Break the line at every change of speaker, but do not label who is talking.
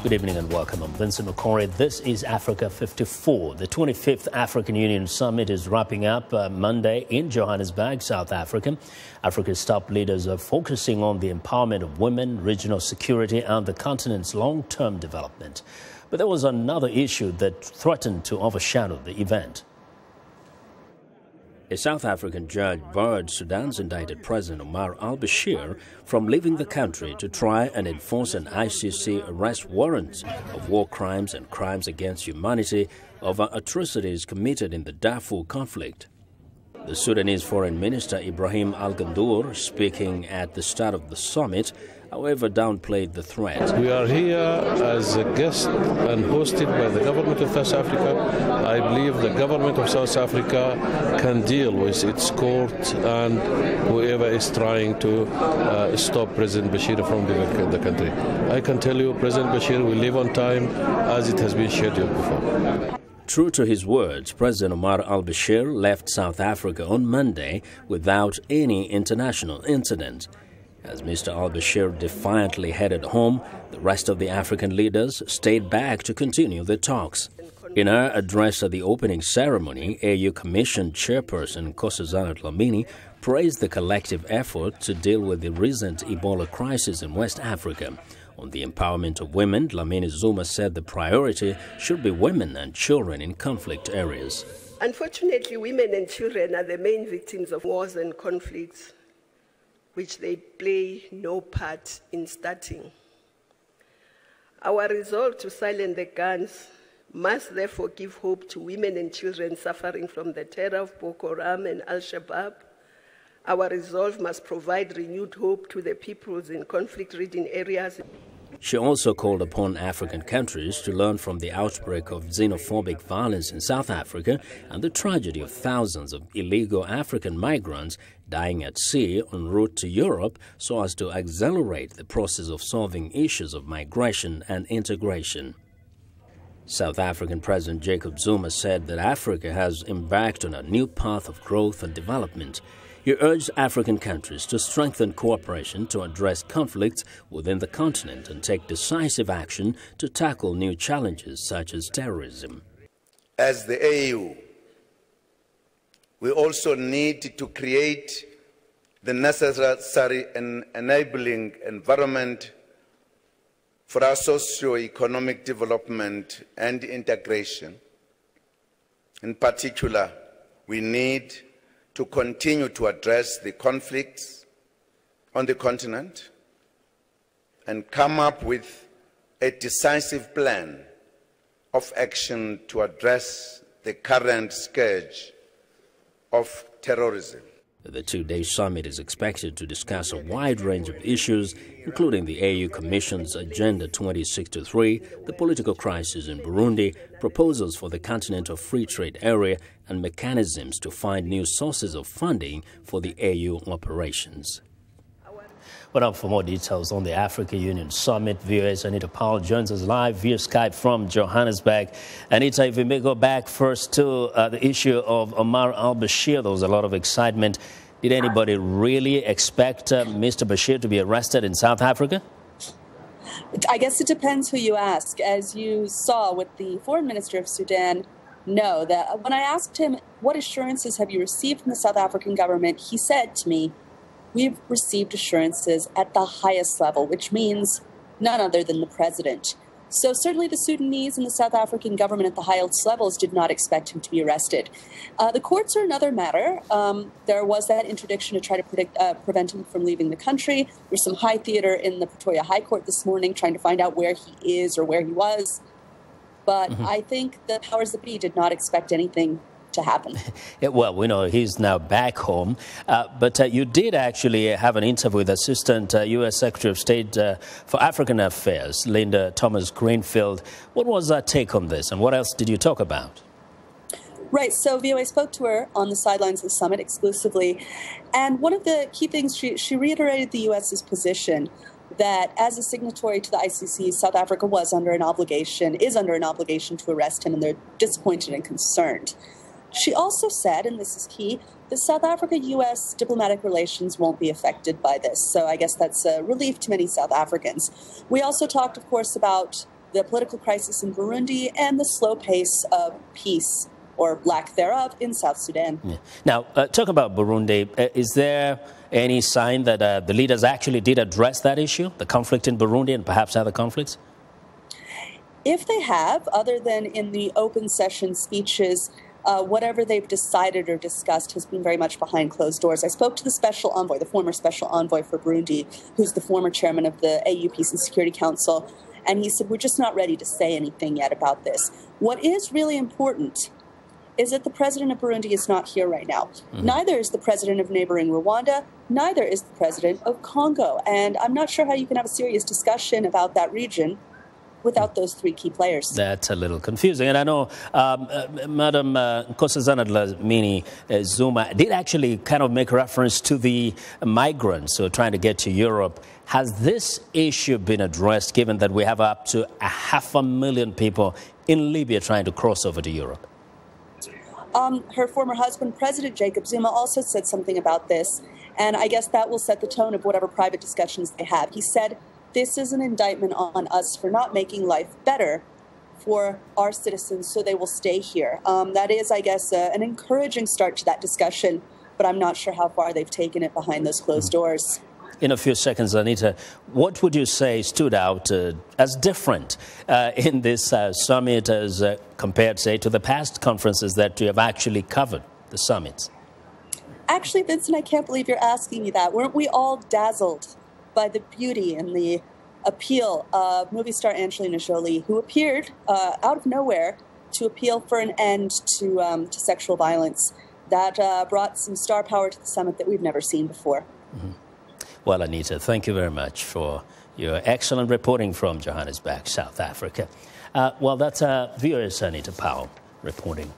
Good evening and welcome. I'm Vincent Makori. This is Africa 54. The 25th African Union Summit is wrapping up Monday in Johannesburg, South Africa. Africa's top leaders are focusing on the empowerment of women, regional security and the continent's long-term development. But there was another issue that threatened to overshadow the event. A South African judge barred Sudan's indicted President Omar al-Bashir from leaving the country to try and enforce an ICC arrest warrant of war crimes and crimes against humanity over atrocities committed in the Darfur conflict. The Sudanese Foreign Minister Ibrahim Al-Gandour, speaking at the start of the summit, however, downplayed the threat.
We are here as a guest and hosted by the government of South Africa. I believe the government of South Africa can deal with its court and whoever is trying to stop President Bashir from leaving the country. I can tell you President Bashir will leave on time as it has been scheduled before.
True to his words, President Omar al-Bashir left South Africa on Monday without any international incident. As Mr. al-Bashir defiantly headed home, the rest of the African leaders stayed back to continue the talks. In her address at the opening ceremony, AU Commission Chairperson Nkosazana Dlamini praised the collective effort to deal with the recent Ebola crisis in West Africa. On the empowerment of women, Dlamini Zuma said the priority should be women and children in conflict areas.
Unfortunately, women and children are the main victims of wars and conflicts, which they play no part in starting. Our resolve to silence the guns must therefore give hope to women and children suffering from the terror of Boko Haram and Al-Shabaab. Our resolve must provide renewed hope to the peoples in conflict-ridden areas.
She also called upon African countries to learn from the outbreak of xenophobic violence in South Africa and the tragedy of thousands of illegal African migrants dying at sea en route to Europe so as to accelerate the process of solving issues of migration and integration. South African President Jacob Zuma said that Africa has embarked on a new path of growth and development. He urged African countries to strengthen cooperation to address conflicts within the continent and take decisive action to tackle new challenges such as terrorism.
As the AU, we also need to create the necessary and enabling environment for our socio-economic development and integration. In particular, we need to continue to address the conflicts on the continent and come up with a decisive plan of action to address the current scourge of terrorism.
The two-day summit is expected to discuss a wide range of issues, including the AU Commission's Agenda 2063, the political crisis in Burundi, proposals for the Continental Free Trade Area, and mechanisms to find new sources of funding for the AU operations. But up for more details on the Africa Union Summit, VOA's Anita Powell joins us live via Skype from Johannesburg. Anita, if we may go back first to the issue of Omar al-Bashir, there was a lot of excitement. Did anybody really expect Mr. Bashir to be arrested in South Africa?
I guess it depends who you ask. As you saw with the foreign minister of Sudan, no. When I asked him, what assurances have you received from the South African government, he said to me, we've received assurances at the highest level, which means none other than the president. So certainly the Sudanese and the South African government at the highest levels did not expect him to be arrested. The courts are another matter. There was that interdiction to try to prevent him from leaving the country. There's some high theater in the Pretoria High Court this morning trying to find out where he is or where he was. But I think the powers that be did not expect anything to happen.
Well, we know he's now back home, but you did actually have an interview with Assistant U.S. Secretary of State for African Affairs, Linda Thomas-Greenfield. What was her take on this, and what else did you talk about?
Right, so VOA spoke to her on the sidelines of the summit exclusively, and one of the key things, she reiterated the U.S.'s position that as a signatory to the ICC, South Africa is under an obligation to arrest him, and they're disappointed and concerned. She also said, and this is key, that South Africa-U.S. diplomatic relations won't be affected by this. So I guess that's a relief to many South Africans. We also talked, of course, about the political crisis in Burundi, and the slow pace of peace, or lack thereof, in South Sudan.
Yeah. Now, talk about Burundi. Is there any sign that the leaders actually did address that issue, the conflict in Burundi and perhaps other conflicts?
If they have, other than in the open session speeches, whatever they've decided or discussed has been very much behind closed doors. I spoke to the special envoy, the former special envoy for Burundi, who's the former chairman of the AU Peace and Security Council, and he said, we're just not ready to say anything yet about this. What is really important is that the president of Burundi is not here right now. Mm-hmm. Neither is the president of neighboring Rwanda, neither is the president of Congo, and I'm not sure how you can have a serious discussion about that region without those three key players.
That's a little confusing. And I know Madam Nkosazana Dlamini Zuma did actually kind of make reference to the migrants who are trying to get to Europe. Has this issue been addressed, given that we have up to 500,000 people in Libya trying to cross over to Europe?
Her former husband, President Jacob Zuma, also said something about this, and I guess that will set the tone of whatever private discussions they have. He said, this is an indictment on us for not making life better for our citizens, so they will stay here. That is, I guess, an encouraging start to that discussion, but I'm not sure how far they've taken it behind those closed doors.
In a few seconds, Anita, what would you say stood out as different in this summit as compared, say, to the past conferences that you have actually covered, the summits?
Actually, Vincent, I can't believe you're asking me that. Weren't we all dazzled by the beauty and the appeal of movie star Angelina Jolie, who appeared out of nowhere to appeal for an end to sexual violence? That brought some star power to the summit that we've never seen before.
Mm-hmm. Well, Anita, thank you very much for your excellent reporting from Johannesburg, South Africa. Well, that's viewers Anita Powell reporting.